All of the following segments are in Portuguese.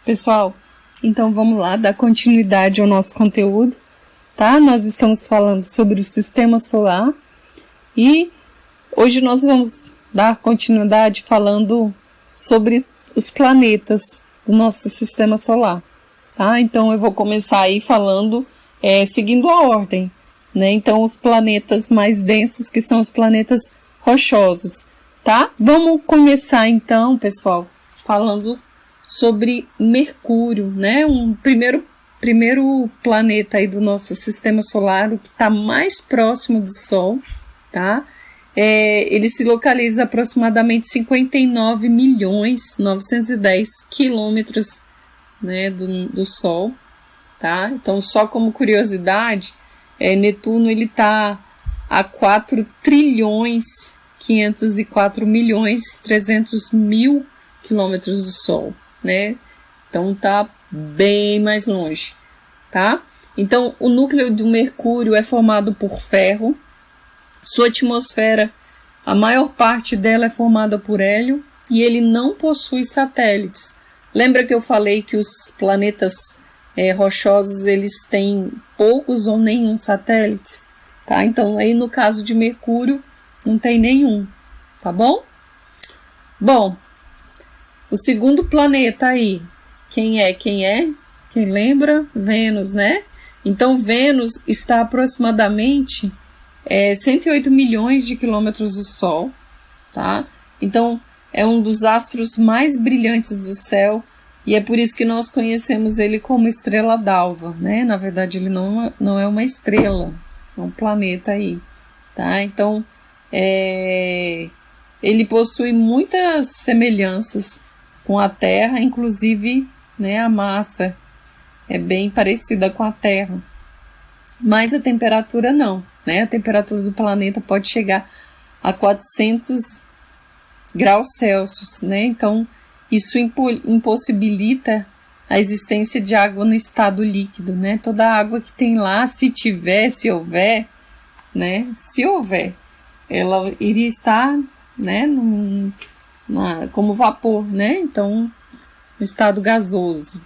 Pessoal, então vamos lá dar continuidade ao nosso conteúdo, tá? Nós estamos falando sobre o sistema solar e hoje nós vamos dar continuidade falando sobre os planetas do nosso sistema solar, tá? Então eu vou começar aí falando, seguindo a ordem, né? Então os planetas mais densos, que são os planetas rochosos, tá? Vamos começar então, pessoal, falando sobre Mercúrio, né? Um primeiro planeta aí do nosso sistema solar, o que está mais próximo do Sol, tá? Ele se localiza a aproximadamente 59.910 quilômetros, né, do Sol, tá? Então, só como curiosidade, Netuno ele está a 4.504.300.000 quilômetros do Sol, né? Então tá bem mais longe, tá? Então o núcleo do Mercúrio é formado por ferro, sua atmosfera, a maior parte dela é formada por hélio e ele não possui satélites. Lembra que eu falei que os planetas rochosos eles têm poucos ou nenhum satélites, tá? Então aí no caso de Mercúrio não tem nenhum, tá bom? Bom, o segundo planeta aí, quem é? Quem lembra? Vênus, né? Então, Vênus está a aproximadamente 108 milhões de quilômetros do Sol, tá? Então, é um dos astros mais brilhantes do céu e é por isso que nós conhecemos ele como estrela d'alva, né? Na verdade, ele não é uma estrela, é um planeta aí, tá? Então, ele possui muitas semelhanças com a Terra, inclusive, né, a massa é bem parecida com a Terra, mas a temperatura não, né? A temperatura do planeta pode chegar a 400 graus Celsius, né? Então, isso impossibilita a existência de água no estado líquido, né? Toda a água que tem lá, se houver, né? Se houver, ela iria estar, né, como vapor, né? Então, no estado gasoso.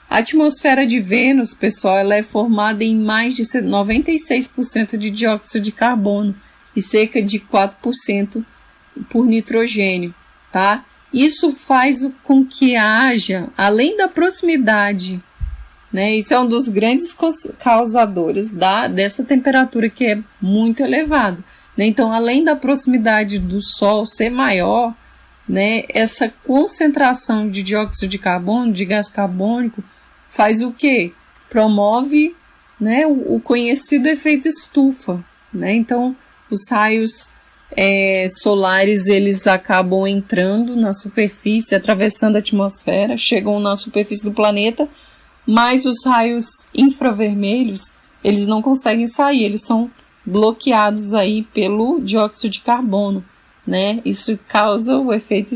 A atmosfera de Vênus, pessoal, ela é formada em mais de 96% de dióxido de carbono e cerca de 4% por nitrogênio, tá? Isso faz com que haja, além da proximidade, né? Isso é um dos grandes causadores dessa temperatura que é muito elevada, né? Então, além da proximidade do Sol ser maior, né, essa concentração de dióxido de carbono, de gás carbônico, faz o quê? Promove, né, o conhecido efeito estufa, né? Então, os raios solares, eles acabam entrando na superfície, atravessando a atmosfera, chegam na superfície do planeta, mas os raios infravermelhos, eles não conseguem sair, eles são bloqueados aí pelo dióxido de carbono, né? Isso causa o efeito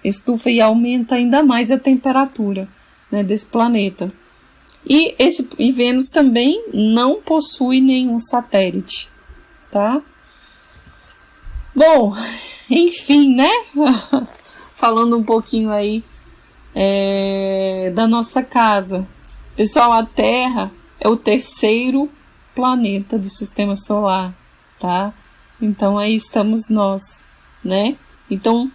estufa e aumenta ainda mais a temperatura, né, desse planeta. E Vênus também não possui nenhum satélite, tá? Bom, enfim, né? Falando um pouquinho aí da nossa casa. Pessoal, a Terra é o terceiro planeta do sistema solar, tá? Então, aí estamos nós, né? Então,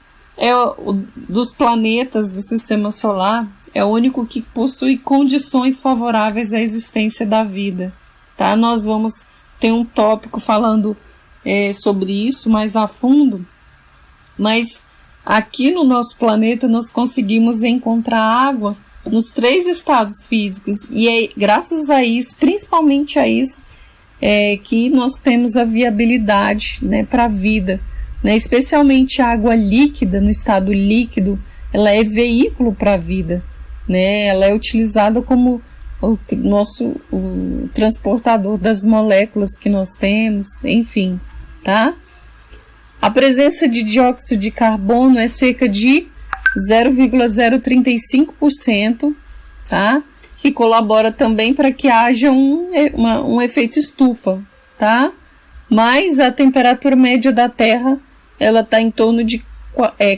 dos planetas do sistema solar, é o único que possui condições favoráveis à existência da vida, tá? Nós vamos ter um tópico falando sobre isso mais a fundo, mas aqui no nosso planeta nós conseguimos encontrar água nos 3 estados físicos, e é graças a isso, principalmente a isso, que nós temos a viabilidade, né, para a vida, né, especialmente a água líquida, no estado líquido, ela é veículo para a vida, né, ela é utilizada como o transportador das moléculas que nós temos, enfim, tá? A presença de dióxido de carbono é cerca de 0,035%, tá? Que colabora também para que haja um efeito estufa, tá? Mas a temperatura média da Terra, ela está em torno de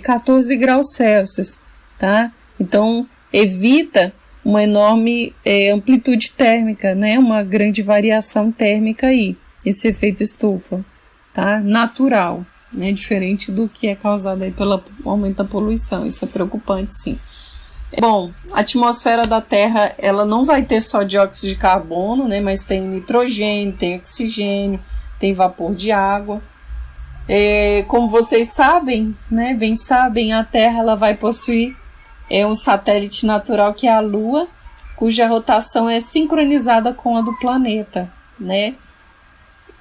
14 graus Celsius, tá? Então, evita uma enorme amplitude térmica, né? Uma grande variação térmica aí, esse efeito estufa, tá? Natural, né? Diferente do que é causado aí pelo aumento da poluição. Isso é preocupante, sim. Bom, a atmosfera da Terra, ela não vai ter só dióxido de carbono, né? Mas tem nitrogênio, tem oxigênio, tem vapor de água. Como vocês sabem, né? Bem sabem, a Terra ela vai possuir um satélite natural que é a Lua, cuja rotação é sincronizada com a do planeta, né?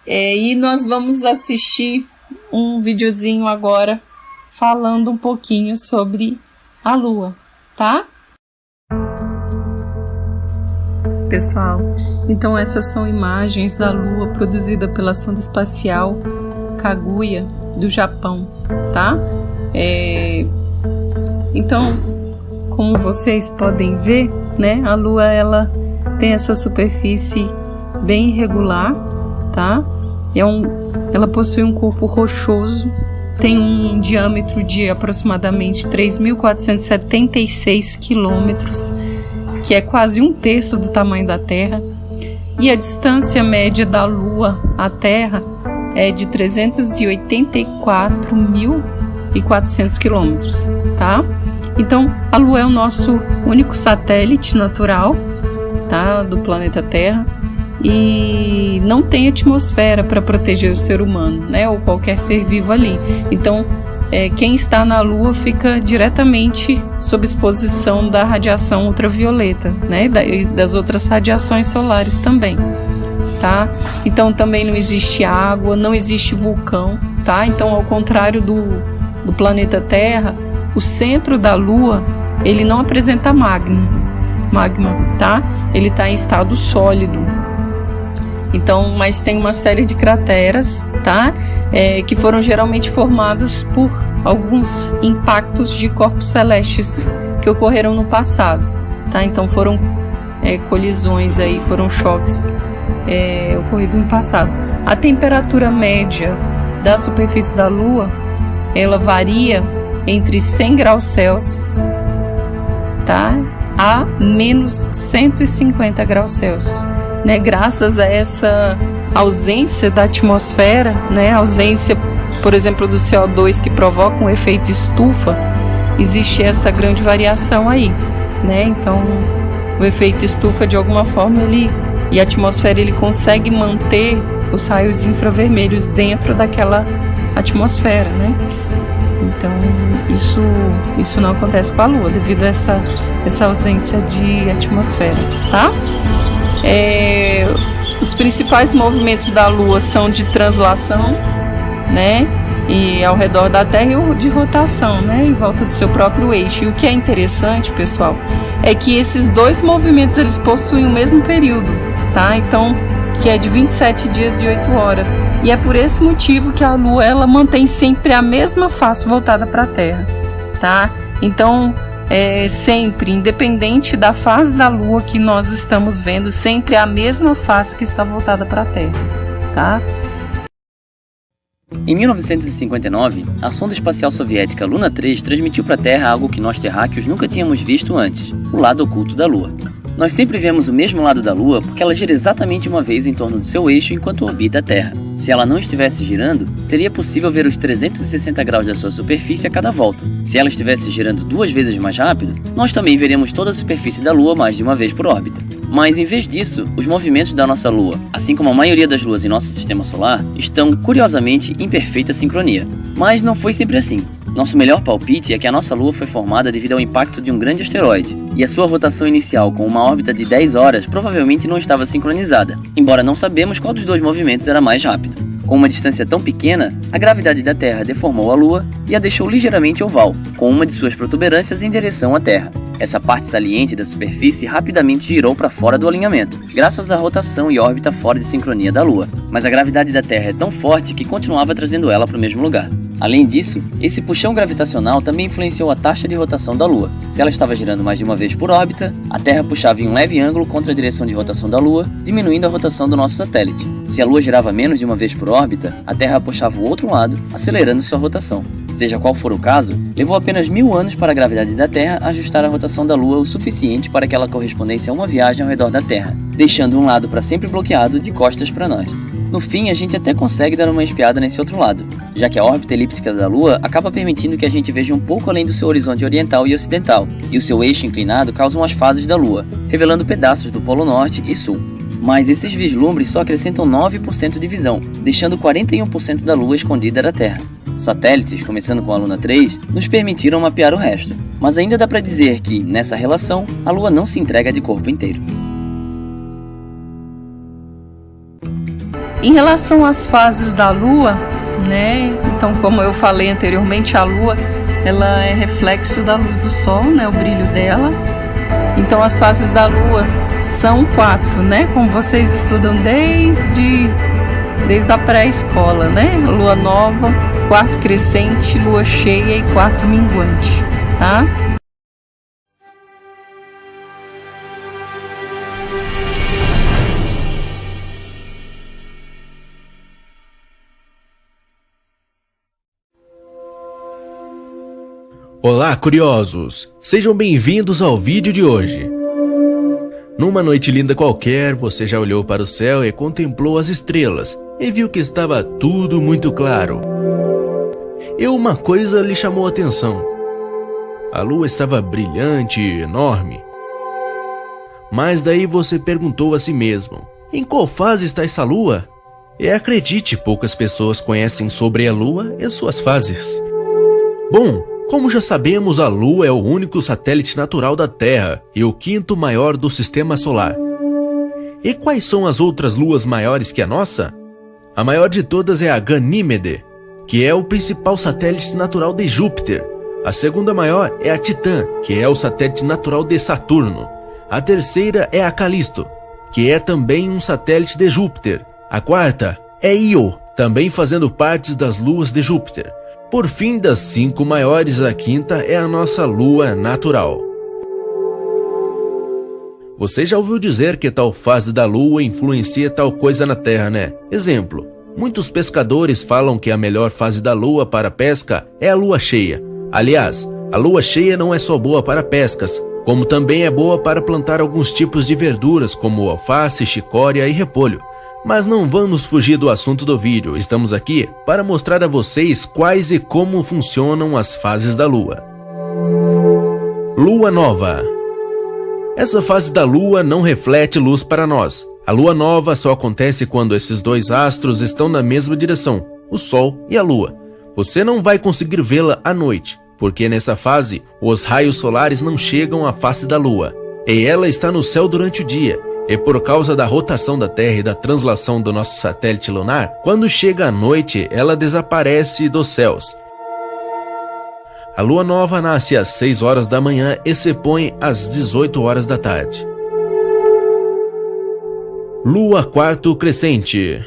E nós vamos assistir um videozinho agora falando um pouquinho sobre a Lua, tá? Pessoal, então essas são imagens da Lua produzida pela sonda espacial Kaguya do Japão, tá? Então, como vocês podem ver, né, a Lua ela tem essa superfície bem irregular, tá? Ela possui um corpo rochoso, tem um diâmetro de aproximadamente 3.476 quilômetros, que é quase 1/3 do tamanho da Terra, e a distância média da Lua à Terra é de 384.400 quilômetros, tá? Então, a Lua é o nosso único satélite natural, tá, do planeta Terra, e não tem atmosfera para proteger o ser humano, né, ou qualquer ser vivo ali. Então, quem está na Lua fica diretamente sob exposição da radiação ultravioleta, né, das outras radiações solares também, tá? Então, também não existe água, não existe vulcão, tá? Então, ao contrário do planeta Terra, o centro da Lua, ele não apresenta magma, tá? Ele está em estado sólido. Então, mas tem uma série de crateras, tá? Que foram geralmente formados por alguns impactos de corpos celestes que ocorreram no passado, tá? Então foram colisões aí, foram choques ocorridos no passado. A temperatura média da superfície da Lua, ela varia entre 100 graus Celsius, tá, a menos 150 graus Celsius, né? Graças a essa ausência da atmosfera, né? Ausência, por exemplo, do CO2 que provoca um efeito estufa, existe essa grande variação aí, né? Então, o efeito estufa, de alguma forma, e a atmosfera, ele consegue manter os raios infravermelhos dentro daquela atmosfera, né? Então, isso não acontece com a Lua, devido a essa ausência de atmosfera, tá? Os principais movimentos da Lua são de translação, né? E ao redor da Terra, e de rotação, né? Em volta do seu próprio eixo. E o que é interessante, pessoal, é que esses dois movimentos, eles possuem o mesmo período, tá? Então, que é de 27 dias e 8 horas. E é por esse motivo que a Lua, ela mantém sempre a mesma face voltada para a Terra, tá? Então, sempre, independente da fase da Lua que nós estamos vendo, sempre é a mesma face que está voltada para a Terra, tá? Em 1959, a sonda espacial soviética Luna 3 transmitiu para a Terra algo que nós terráqueos nunca tínhamos visto antes, o lado oculto da Lua. Nós sempre vemos o mesmo lado da Lua porque ela gira exatamente uma vez em torno do seu eixo enquanto orbita a Terra. Se ela não estivesse girando, seria possível ver os 360 graus da sua superfície a cada volta. Se ela estivesse girando 2 vezes mais rápido, nós também veríamos toda a superfície da Lua mais de uma vez por órbita. Mas em vez disso, os movimentos da nossa Lua, assim como a maioria das luas em nosso sistema solar, estão curiosamente em perfeita sincronia. Mas não foi sempre assim. Nosso melhor palpite é que a nossa Lua foi formada devido ao impacto de um grande asteroide, e a sua rotação inicial com uma órbita de 10 horas provavelmente não estava sincronizada, embora não sabemos qual dos dois movimentos era mais rápido. Com uma distância tão pequena, a gravidade da Terra deformou a Lua e a deixou ligeiramente oval, com uma de suas protuberâncias em direção à Terra. Essa parte saliente da superfície rapidamente girou para fora do alinhamento, graças à rotação e órbita fora de sincronia da Lua, mas a gravidade da Terra é tão forte que continuava trazendo ela para o mesmo lugar. Além disso, esse puxão gravitacional também influenciou a taxa de rotação da Lua. Se ela estava girando mais de uma vez por órbita, a Terra puxava em um leve ângulo contra a direção de rotação da Lua, diminuindo a rotação do nosso satélite. Se a Lua girava menos de uma vez por órbita, a Terra puxava o outro lado, acelerando sua rotação. Seja qual for o caso, levou apenas 1000 anos para a gravidade da Terra ajustar a rotação da Lua o suficiente para que ela correspondesse a uma viagem ao redor da Terra, deixando um lado para sempre bloqueado de costas para nós. No fim, a gente até consegue dar uma espiada nesse outro lado, já que a órbita elíptica da Lua acaba permitindo que a gente veja um pouco além do seu horizonte oriental e ocidental, e o seu eixo inclinado causam as fases da Lua, revelando pedaços do Polo Norte e Sul. Mas esses vislumbres só acrescentam 9% de visão, deixando 41% da Lua escondida da Terra. Satélites, começando com a Luna 3, nos permitiram mapear o resto, mas ainda dá para dizer que, nessa relação, a Lua não se entrega de corpo inteiro. Em relação às fases da Lua, né? Então, como eu falei anteriormente, a Lua ela é reflexo da luz do Sol, né? O brilho dela. Então, as fases da Lua são 4, né? Como vocês estudam desde a pré-escola, né? Lua nova, quarto crescente, lua cheia e quarto minguante, tá? Olá, curiosos! Sejam bem-vindos ao vídeo de hoje. Numa noite linda qualquer, você já olhou para o céu e contemplou as estrelas e viu que estava tudo muito claro. E uma coisa lhe chamou a atenção. A lua estava brilhante e enorme. Mas daí você perguntou a si mesmo, em qual fase está essa lua? E acredite, poucas pessoas conhecem sobre a lua e suas fases. Bom, como já sabemos, a Lua é o único satélite natural da Terra e o quinto maior do Sistema Solar. E quais são as outras luas maiores que a nossa? A maior de todas é a Ganímede, que é o principal satélite natural de Júpiter. A segunda maior é a Titã, que é o satélite natural de Saturno. A terceira é a Calisto, que é também um satélite de Júpiter. A quarta é Io, também fazendo parte das luas de Júpiter. Por fim, das 5 maiores, a quinta é a nossa lua natural. Você já ouviu dizer que tal fase da lua influencia tal coisa na Terra, né? Exemplo, muitos pescadores falam que a melhor fase da lua para pesca é a lua cheia. Aliás, a lua cheia não é só boa para pescas, como também é boa para plantar alguns tipos de verduras como alface, chicória e repolho. Mas não vamos fugir do assunto do vídeo, estamos aqui para mostrar a vocês quais e como funcionam as fases da Lua. Lua Nova. Essa fase da Lua não reflete luz para nós. A Lua Nova só acontece quando esses dois astros estão na mesma direção, o Sol e a Lua. Você não vai conseguir vê-la à noite, porque nessa fase os raios solares não chegam à face da Lua, e ela está no céu durante o dia. E por causa da rotação da Terra e da translação do nosso satélite lunar, quando chega a noite, ela desaparece dos céus. A lua nova nasce às 6 horas da manhã e se põe às 18 horas da tarde. Lua quarto crescente.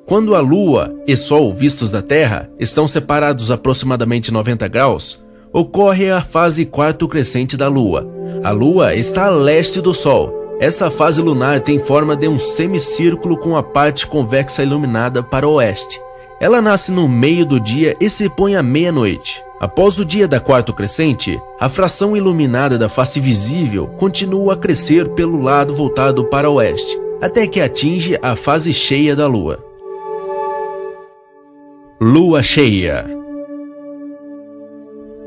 Quando a Lua e Sol vistos da Terra estão separados aproximadamente 90 graus, ocorre a fase quarto crescente da Lua. A Lua está a leste do Sol. Essa fase lunar tem forma de um semicírculo com a parte convexa iluminada para o oeste. Ela nasce no meio do dia e se põe à meia-noite. Após o dia da quarto crescente, a fração iluminada da face visível continua a crescer pelo lado voltado para o oeste, até que atinge a fase cheia da Lua. Lua cheia.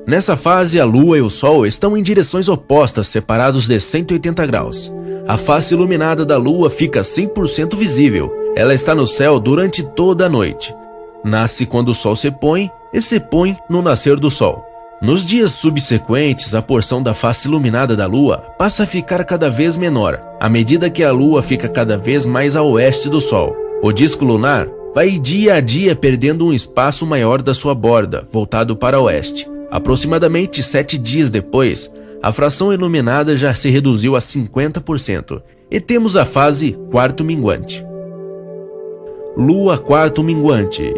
Nessa fase, a Lua e o Sol estão em direções opostas, separados de 180 graus. A face iluminada da Lua fica 100% visível. Ela está no céu durante toda a noite. Nasce quando o Sol se põe e se põe no nascer do Sol. Nos dias subsequentes, a porção da face iluminada da Lua passa a ficar cada vez menor, à medida que a Lua fica cada vez mais a oeste do Sol. O disco lunar vai dia a dia perdendo um espaço maior da sua borda, voltado para o oeste. Aproximadamente 7 dias depois, a fração iluminada já se reduziu a 50% e temos a fase quarto minguante. Lua quarto minguante.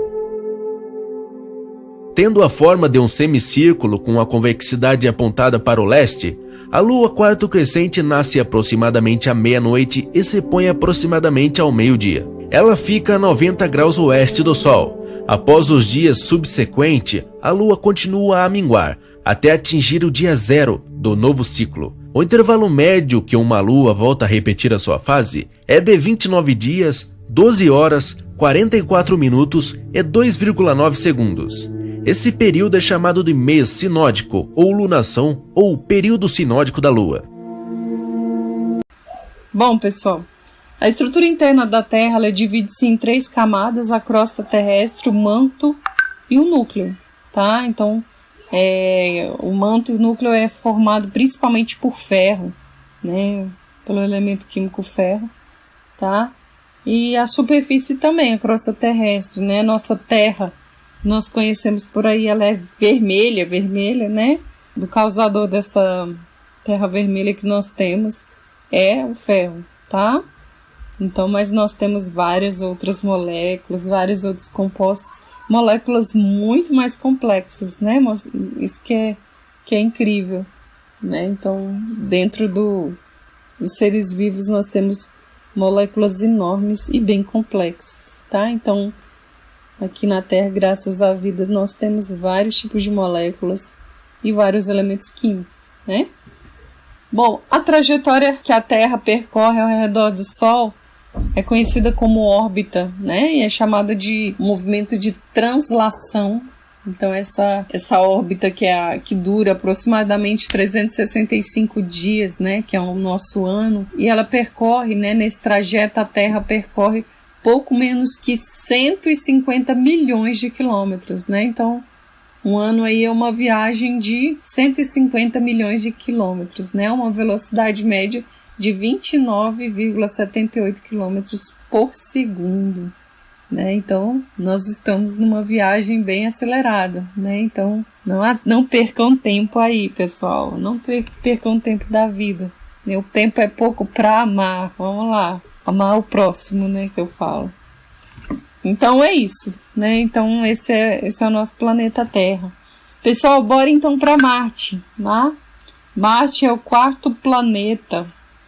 Tendo a forma de um semicírculo com a convexidade apontada para o leste, a Lua quarto crescente nasce aproximadamente à meia-noite e se põe aproximadamente ao meio-dia. Ela fica a 90 graus oeste do Sol. Após os dias subsequentes, a Lua continua a minguar, até atingir o dia zero do novo ciclo. O intervalo médio que uma Lua volta a repetir a sua fase é de 29 dias, 12 horas, 44 minutos e 2,9 segundos. Esse período é chamado de mês sinódico, ou lunação, ou período sinódico da Lua. Bom, pessoal, a estrutura interna da Terra ela divide-se em 3 camadas: a crosta terrestre, o manto e o núcleo, tá? Então, o manto e o núcleo é formado principalmente por ferro, né? Pelo elemento químico ferro, tá? E a superfície também, a crosta terrestre, né? Nossa Terra, nós conhecemos por aí, ela é vermelha, né? O causador dessa terra vermelha que nós temos é o ferro, tá? Então, mas nós temos várias outras moléculas, vários outros compostos, moléculas muito mais complexas, né? Isso que é incrível, né? Então, dentro dos seres vivos nós temos moléculas enormes e bem complexas, tá? Então, aqui na Terra, graças à vida, nós temos vários tipos de moléculas e vários elementos químicos, né? Bom, a trajetória que a Terra percorre ao redor do Sol é conhecida como órbita, né? E é chamada de movimento de translação. Então, essa órbita que dura aproximadamente 365 dias, né? Que é o nosso ano. E ela percorre, né? Nesse trajeto, a Terra percorre pouco menos que 150 milhões de quilômetros, né? Então, um ano aí é uma viagem de 150 milhões de quilômetros, né? Uma velocidade média de 29,78 quilômetros por segundo, né? Então, nós estamos numa viagem bem acelerada, né? Então, não percam tempo aí, pessoal. Não percam tempo da vida. O tempo é pouco para amar. Vamos lá. Amar o próximo, né? Que eu falo. Então, é isso, né? Então, esse é o nosso planeta Terra. Pessoal, bora então para Marte, tá? Marte é o 4º planeta,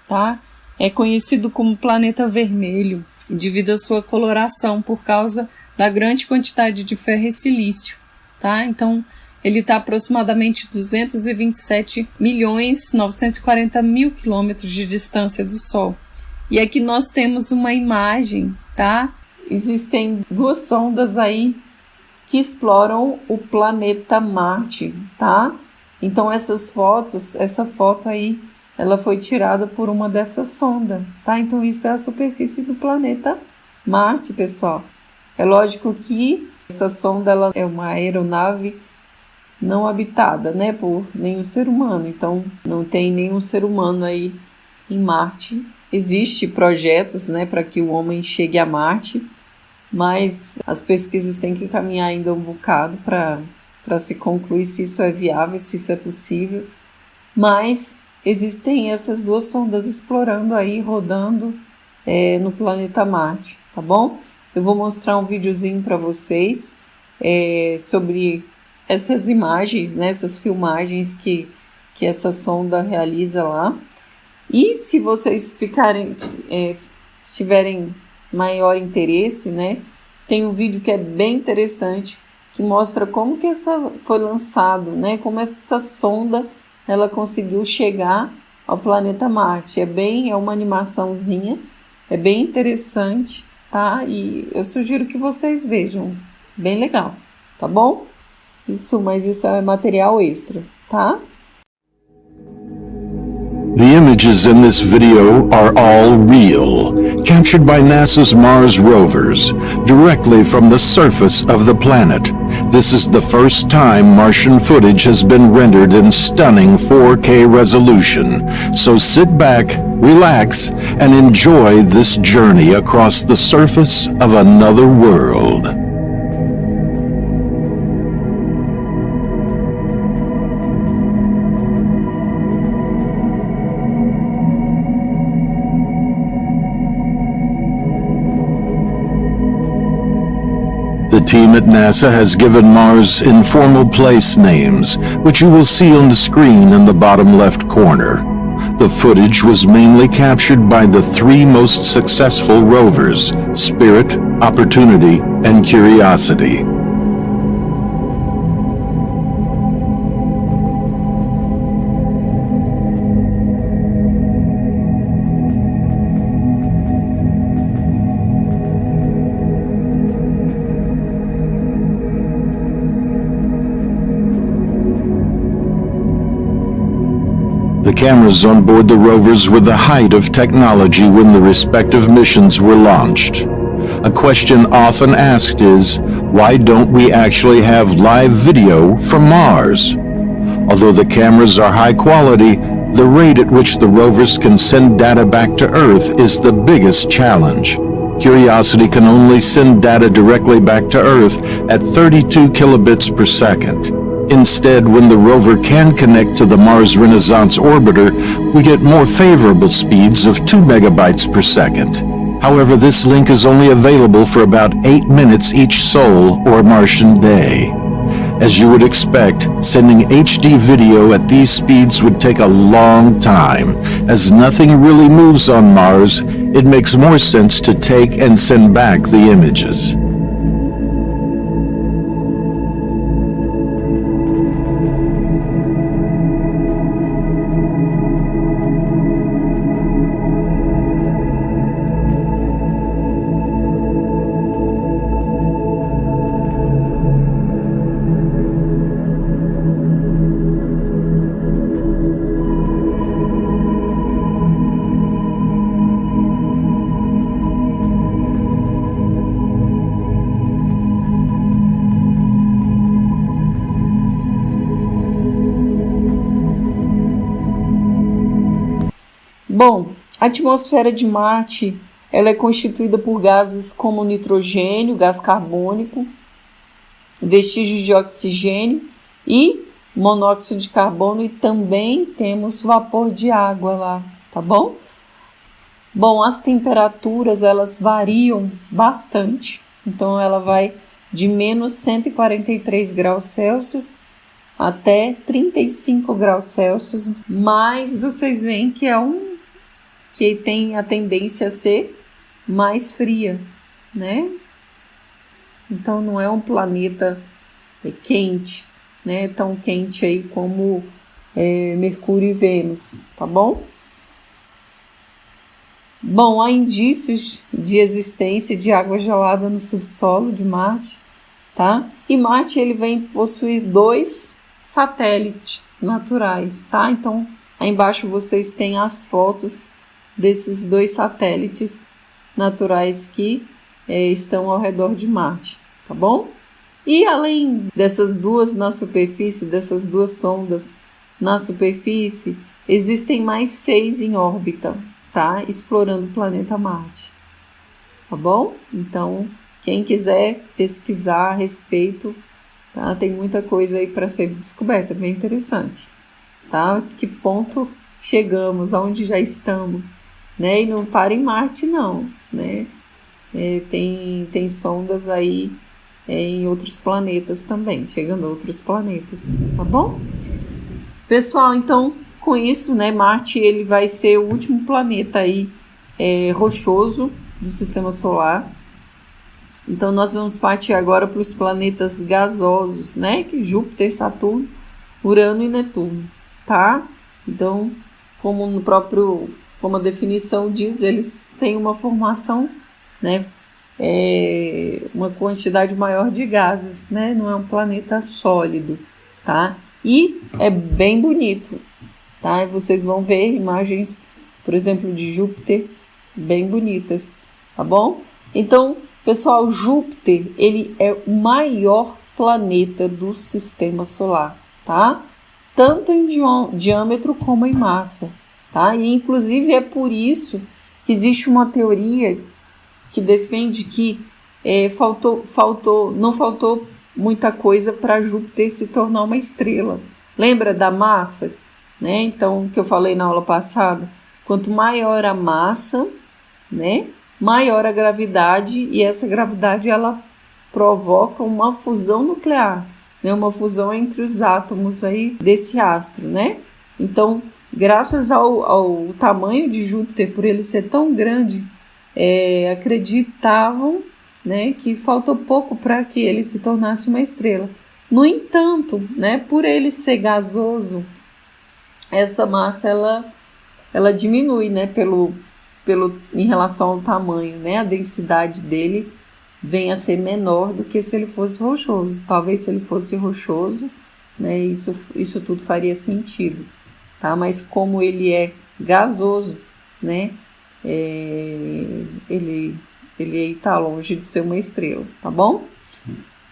tá? É conhecido como planeta vermelho, devido à sua coloração por causa da grande quantidade de ferro e silício, tá? Então, ele está aproximadamente 227.940.000 quilômetros de distância do Sol. E aqui nós temos uma imagem, tá? Existem 2 sondas aí que exploram o planeta Marte, tá? Então, essa foto aí, ela foi tirada por uma dessas sondas, tá? Então, isso é a superfície do planeta Marte, pessoal. É lógico que essa sonda ela é uma aeronave não habitada, né, por nenhum ser humano. Então, não tem nenhum ser humano aí em Marte. Existem projetos, né, para que o homem chegue a Marte, mas as pesquisas têm que caminhar ainda um bocado para se concluir se isso é viável, se isso é possível. Mas existem essas 2 sondas explorando aí, rodando no planeta Marte, tá bom? Eu vou mostrar um videozinho para vocês sobre essas imagens, né, essas filmagens que essa sonda realiza lá. E se vocês tiverem maior interesse, né, tem um vídeo que é bem interessante, que mostra como que foi lançado, né, como é que essa sonda ela conseguiu chegar ao planeta Marte. É uma animaçãozinha, é bem interessante, tá? E eu sugiro que vocês vejam, bem legal, tá bom? Mas isso é material extra, tá? The images in this video are all real, captured by NASA's Mars rovers, directly from the surface of the planet. This is the first time Martian footage has been rendered in stunning 4K resolution. So sit back, relax, and enjoy this journey across the surface of another world. The team at NASA has given Mars informal place names, which you will see on the screen in the bottom left corner. The footage was mainly captured by the three most successful rovers, Spirit, Opportunity, and Curiosity. The cameras on board the rovers were the height of technology when the respective missions were launched. A question often asked is, why don't we actually have live video from Mars? Although the cameras are high quality, the rate at which the rovers can send data back to Earth is the biggest challenge. Curiosity can only send data directly back to Earth at 32 kilobits per second. Instead, when the rover can connect to the Mars Renaissance orbiter, we get more favorable speeds of 2 megabytes per second. However, this link is only available for about 8 minutes each sol or Martian day. As you would expect, sending HD video at these speeds would take a long time. As nothing really moves on Mars, it makes more sense to take and send back the images. Bom, a atmosfera de Marte ela é constituída por gases como nitrogênio, gás carbônico, vestígios de oxigênio e monóxido de carbono, e também temos vapor de água lá, tá bom? Bom, as temperaturas elas variam bastante, então ela vai de menos 143 graus Celsius até 35 graus Celsius, mas vocês veem que que tem a tendência a ser mais fria, né? Então não é um planeta quente, né? Tão quente aí como Mercúrio e Vênus, tá bom? Bom, há indícios de existência de água gelada no subsolo de Marte, tá? E Marte ele vem possuir 2 satélites naturais, tá? Então aí embaixo vocês têm as fotos desses 2 satélites naturais que estão ao redor de Marte, tá bom? E além dessas 2 na superfície, dessas 2 sondas na superfície, existem mais 6 em órbita, tá? Explorando o planeta Marte, tá bom? Então, quem quiser pesquisar a respeito, tá? Tem muita coisa aí para ser descoberta, bem interessante, tá? Que ponto chegamos, aonde já estamos, né? E não para em Marte não, né? Tem sondas aí em outros planetas também, chegando a outros planetas, tá bom? Pessoal, então com isso, né, Marte ele vai ser o último planeta aí rochoso do Sistema Solar. Então nós vamos partir agora para os planetas gasosos, né? Que Júpiter, Saturno, Urano e Netuno, tá? Então, como a definição diz, eles têm uma formação, né? Uma quantidade maior de gases, né? Não é um planeta sólido, tá? E é bem bonito, tá? E vocês vão ver imagens, por exemplo, de Júpiter bem bonitas, tá bom? Então, pessoal, Júpiter, ele é o maior planeta do Sistema Solar, tá? Tanto em diâmetro como em massa, tá? E inclusive é por isso que existe uma teoria que defende que não faltou muita coisa para Júpiter se tornar uma estrela. Lembra da massa, né? Então, que eu falei na aula passada, quanto maior a massa, né, maior a gravidade, e essa gravidade ela provoca uma fusão nuclear, né, uma fusão entre os átomos aí desse astro, né? Então, graças ao tamanho de Júpiter, por ele ser tão grande, acreditavam, né, que faltou pouco para que ele se tornasse uma estrela. No entanto, né, por ele ser gasoso, essa massa ela diminui, né, em relação ao tamanho, né, a densidade dele vem a ser menor do que se ele fosse rochoso. Talvez se ele fosse rochoso, né, isso tudo faria sentido, tá? Mas como ele é gasoso, né, ele está longe de ser uma estrela, tá bom?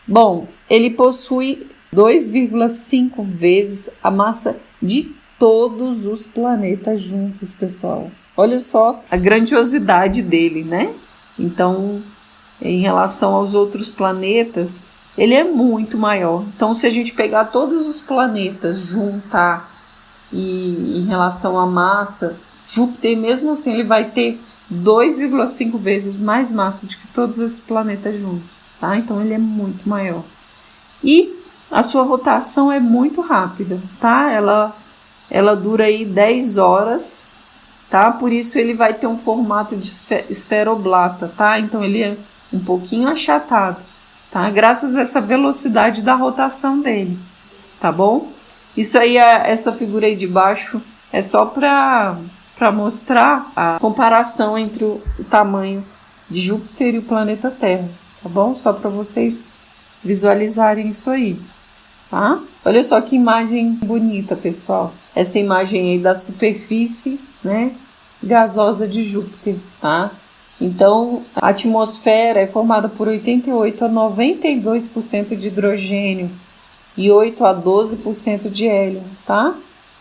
Bom, ele possui 2,5 vezes a massa de todos os planetas juntos, pessoal. Olha só a grandiosidade dele, né? Então, em relação aos outros planetas, ele é muito maior. Então, se a gente pegar todos os planetas, juntar e em relação à massa, Júpiter, mesmo assim, ele vai ter 2,5 vezes mais massa do que todos esses planetas juntos, tá? Então, ele é muito maior. E a sua rotação é muito rápida, tá? Ela dura aí 10 horas, tá? Por isso ele vai ter um formato de esferoblata, tá? Então ele é um pouquinho achatado, tá? Graças a essa velocidade da rotação dele, tá bom? Isso aí, essa figura aí de baixo é só para mostrar a comparação entre o tamanho de Júpiter e o planeta Terra, tá bom? Só para vocês visualizarem isso aí, tá? Olha só que imagem bonita, pessoal. Essa imagem aí da superfície, né, gasosa de Júpiter, tá? Então, a atmosfera é formada por 88 a 92% de hidrogênio e 8 a 12% de hélio, tá?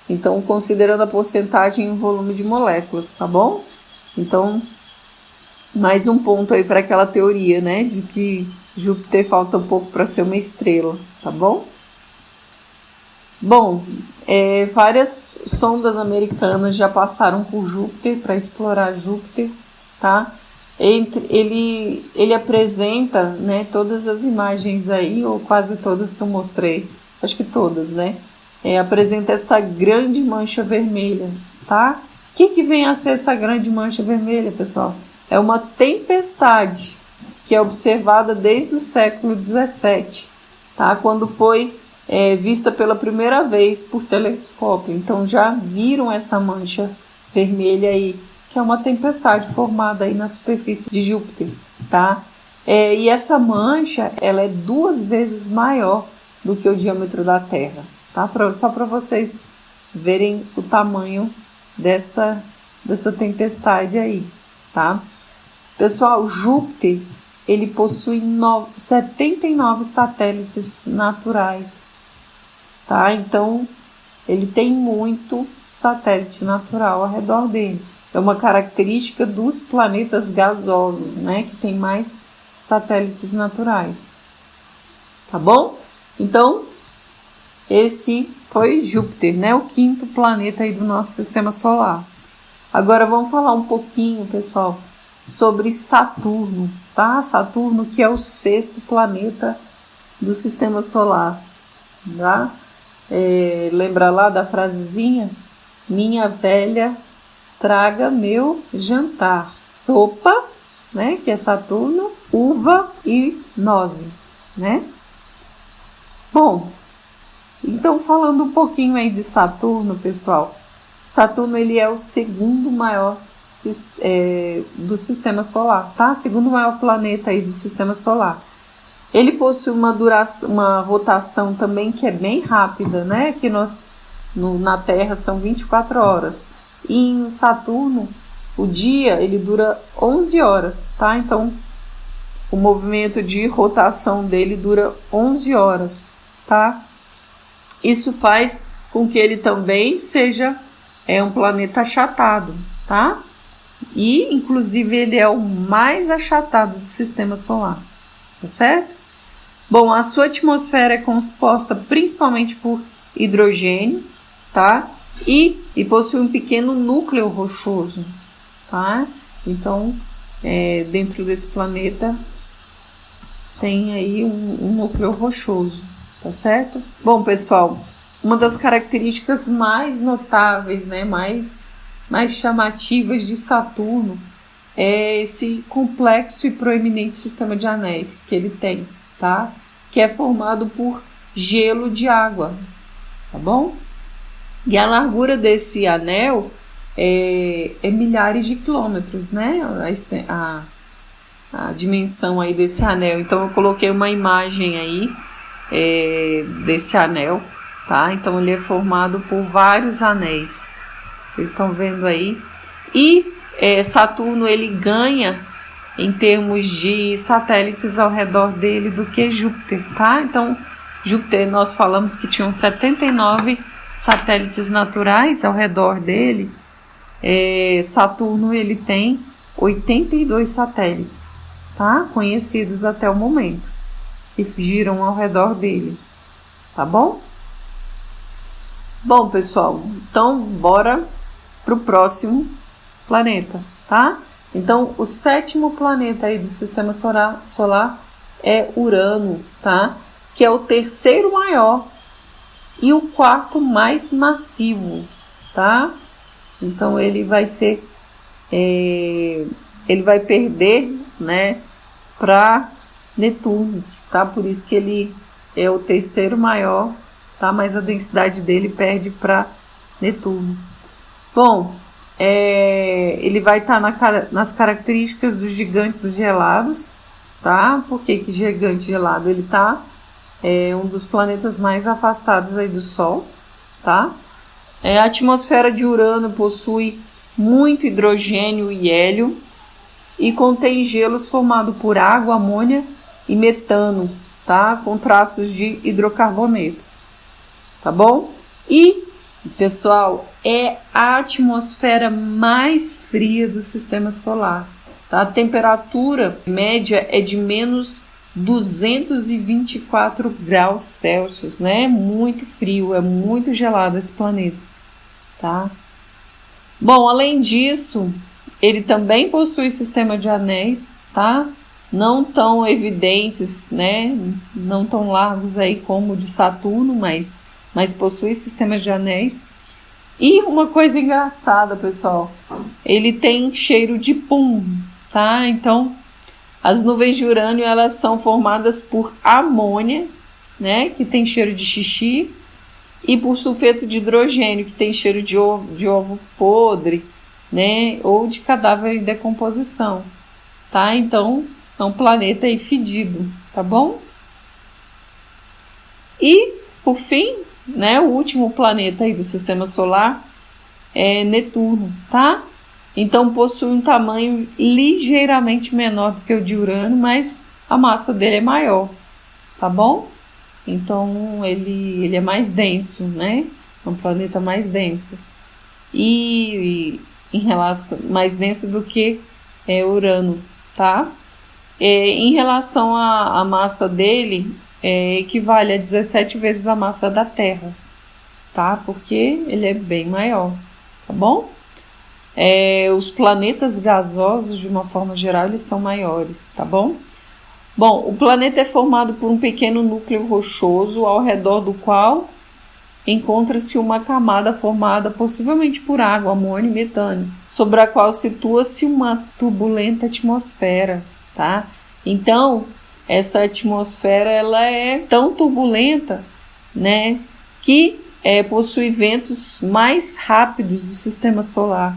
Então, considerando a porcentagem em volume de moléculas, tá bom? Então, mais um ponto aí para aquela teoria, né, de que Júpiter falta um pouco para ser uma estrela, tá bom? Bom, várias sondas americanas já passaram por Júpiter para explorar Júpiter, tá? Ele apresenta, né, todas as imagens aí, ou quase todas que eu mostrei, acho que todas, né? Apresenta essa grande mancha vermelha, tá? O que vem a ser essa grande mancha vermelha, pessoal? É uma tempestade que é observada desde o século 17, tá? Quando foi vista pela primeira vez por telescópio. Então já viram essa mancha vermelha aí, que é uma tempestade formada aí na superfície de Júpiter, tá? E essa mancha, ela é 2 vezes maior do que o diâmetro da Terra, tá? Só para vocês verem o tamanho dessa tempestade aí, tá? Pessoal, Júpiter, ele possui 79 satélites naturais, tá? Então, ele tem muito satélite natural ao redor dele. É uma característica dos planetas gasosos, né? Que tem mais satélites naturais, tá bom? Então, esse foi Júpiter, né? O 5º planeta aí do nosso sistema solar. Agora vamos falar um pouquinho, pessoal, sobre Saturno, tá? Saturno, que é o 6º planeta do sistema solar, tá? Lembra lá da frasezinha? Minha velha, traga meu jantar. Sopa, né? Que é Saturno, uva e noze, né? Bom, então falando um pouquinho aí de Saturno, pessoal. Saturno, ele é o 2º maior do sistema solar, tá? 2º maior planeta aí do sistema solar. Ele possui uma rotação também que é bem rápida, né? Que na Terra são 24 horas. E em Saturno, o dia ele dura 11 horas, tá? Então, o movimento de rotação dele dura 11 horas, tá? Isso faz com que ele também seja um planeta achatado, tá? E, inclusive, ele é o mais achatado do sistema solar, tá certo? Bom, a sua atmosfera é composta principalmente por hidrogênio, tá? E possui um pequeno núcleo rochoso, tá? Então, dentro desse planeta tem aí um núcleo rochoso, tá certo? Bom, pessoal, uma das características mais notáveis, né, mais chamativas de Saturno é esse complexo e proeminente sistema de anéis que ele tem, tá? Que é formado por gelo de água, tá bom? E a largura desse anel é milhares de quilômetros, né? A dimensão aí desse anel. Então eu coloquei uma imagem aí desse anel, tá? Então ele é formado por vários anéis. Vocês estão vendo aí? E Saturno ele ganha em termos de satélites ao redor dele do que Júpiter, tá? Então Júpiter nós falamos que tinham 79 satélites naturais ao redor dele. Saturno ele tem 82 satélites, tá? Conhecidos até o momento, que giram ao redor dele, tá bom? Bom, pessoal, então bora pro próximo planeta, tá? Então, o 7º planeta aí do sistema solar é Urano, tá? Que é o 3º maior e o 4º mais massivo, tá? Então ele vai ser, ele vai perder, né, para Netuno, tá? Por isso que ele é o 3º maior, tá? Mas a densidade dele perde para Netuno. Bom, ele vai estar nas características dos gigantes gelados, tá? Por que gigante gelado? Ele tá um dos planetas mais afastados aí do Sol, tá? A atmosfera de Urano possui muito hidrogênio e hélio e contém gelos formados por água, amônia e metano, tá? Com traços de hidrocarbonetos, tá bom? E, pessoal, é a atmosfera mais fria do sistema solar, tá? A temperatura média é de menos 224 graus Celsius, né? Muito frio, é muito gelado esse planeta, tá? Bom, além disso, ele também possui sistema de anéis, tá? Não tão evidentes, né? Não tão largos aí como o de Saturno, mas possui sistemas de anéis. E uma coisa engraçada, pessoal, ele tem cheiro de pum, tá? Então, as nuvens de Urânio, elas são formadas por amônia, né, que tem cheiro de xixi, e por sulfeto de hidrogênio, que tem cheiro de ovo podre, né, ou de cadáver em decomposição, tá? Então, é um planeta aí fedido, tá bom? E, por fim, né, o último planeta aí do sistema solar é Netuno, tá? Então possui um tamanho ligeiramente menor do que o de Urano, mas a massa dele é maior, tá bom? Então ele é mais denso, né? É um planeta mais denso. E em relação mais denso do que Urano, tá? Em relação à massa dele, equivale a 17 vezes a massa da Terra, tá? Porque ele é bem maior, tá bom? Os planetas gasosos, de uma forma geral, eles são maiores, tá bom? Bom, o planeta é formado por um pequeno núcleo rochoso, ao redor do qual encontra-se uma camada formada possivelmente por água, amônia e metano, sobre a qual situa-se uma turbulenta atmosfera, tá? Então, essa atmosfera ela é tão turbulenta, né, que possui ventos mais rápidos do sistema solar.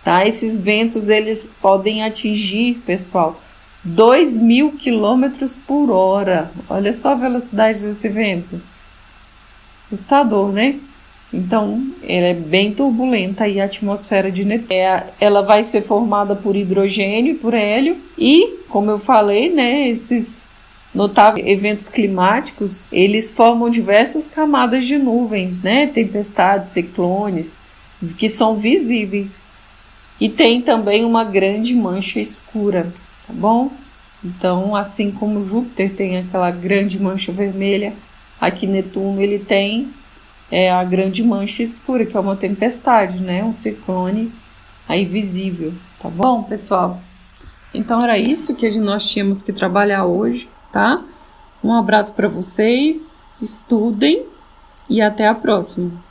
Tá? Esses ventos eles podem atingir, pessoal, 2.000 km por hora. Olha só a velocidade desse vento. Assustador, né? Então, ela é bem turbulenta e a atmosfera de Netuno. Ela vai ser formada por hidrogênio e por hélio. E, como eu falei, né, esses notáveis eventos climáticos, eles formam diversas camadas de nuvens, né? Tempestades, ciclones, que são visíveis. E tem também uma grande mancha escura, tá bom? Então, assim como Júpiter tem aquela grande mancha vermelha, aqui Netuno ele tem a grande mancha escura, que é uma tempestade, né? Um ciclone aí visível, tá bom, pessoal? Então, era isso que nós tínhamos que trabalhar hoje, tá? Um abraço para vocês, estudem e até a próxima!